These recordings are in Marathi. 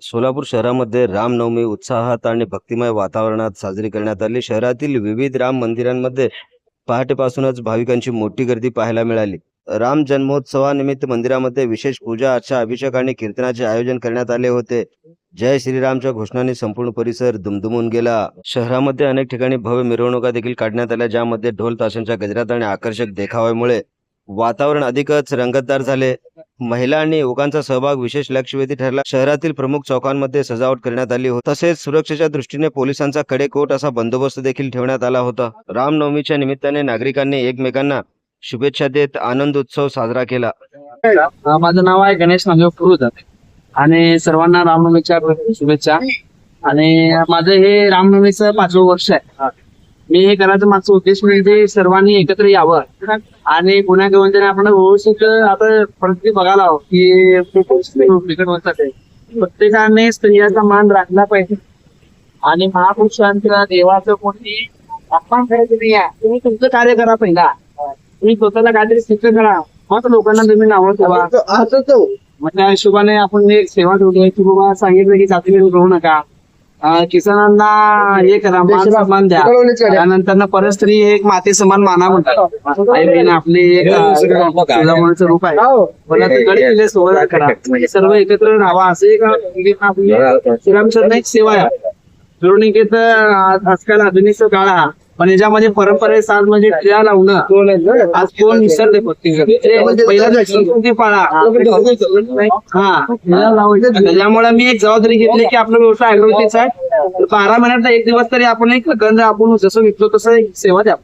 सोलापूर शहरामध्ये रामनवमी उत्साहात आणि भक्तिमय वातावरणात साजरी करण्यात आली. शहरातील विविध राम मंदिरांमध्ये पहाटेपासूनच भाविकांची मोठी गर्दी पाहायला मिळाली. राम जन्मोत्सवानिमित्त मंदिरामध्ये विशेष पूजा अर्चा, अभिषेक आणि कीर्तनाचे आयोजन करण्यात आले होते. जय श्रीरामच्या घोषणांनी संपूर्ण परिसर दुमदुमून गेला. शहरामध्ये अनेक ठिकाणी भव्य मिरवणुका देखील काढण्यात आल्या, ज्यामध्ये ढोल ताशांच्या गजरात आणि आकर्षक देखाव्यामुळे वातावरण अधिकच रंगतदार झाले. महिला आणि युवकांचा सहभाग विशेष लक्षवेधी ठरला. शहरातील प्रमुख चौकांमध्ये सजावट करण्यात आली होती. तसेच सुरक्षेच्या दृष्टीने पोलिसांचा कडेकोट असा बंदोबस्त देखील ठेवण्यात आला होता. रामनवमीच्या निमित्ताने नागरिकांनी एकमेकांना शुभेच्छा देत आनंद उत्सव साजरा केला. माझं नाव आहे गणेश नामदेव फुरुद आणि सर्वांना रामनवमीच्या शुभेच्छा. आणि माझं हे रामनवमीचं 5वं वर्ष आहे. मी हे करायचं मागचा उद्देश म्हणजे सर्वांनी एकत्र यावं आणि पुण्या गोविंदाने आपण व्यवस्थित आता परिस्थिती बघायला हवं की बिकट होत आहे. प्रत्येकाने स्त्रियाचा मान राखला पाहिजे आणि महापुरुषांच्या देवाचं कोणी अपमान करायचं नाही आहे. तुम्ही तुमचं कार्य करा पहिला, तुम्ही स्वतःला काहीतरी सिद्ध करा, मग लोकांना तुम्ही नावं ठेवा. मग त्या हिशोबाने आपण एक सेवा ठेवली की बाबा सांगितलं की जाती राहू नका, किसानांना हे करा, मान सन्मान द्या. त्यानंतर परस्त्री एक माते समान माना म्हणतात. आई बहीण आपली एक तुळजाभवानीचं रूप आहे. मला तिकडे सोहळा करा, सर्व एकत्र राहावा असं एक श्रीरामचंद्र एक सेवा आहे. मिरवणुकीत आजकाल आधुनिक काळ हा, पण याच्यामध्ये परंपरे साथ म्हणजे टिळा लावणं आज कोण विसरले. पहिला संस्कृती पाळा. त्याच्यामुळे मी एक जबाबदारी घेतली की आपला व्यवसाय अग्रगतीचा आहे. 12 महिन्यात एक दिवस तरी आपण एक गंध आपण जसं विकतो तसं एक सेवा द्या.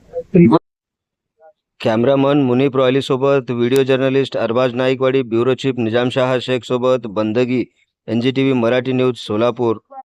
कॅमेरामन मुनीप रॉयली सोबत video journalist Arbaz Naikwadi, bureau chief Nizamshah Shaikh सोबत बंदगी, NGTV मराठी न्यूज सोलापूर.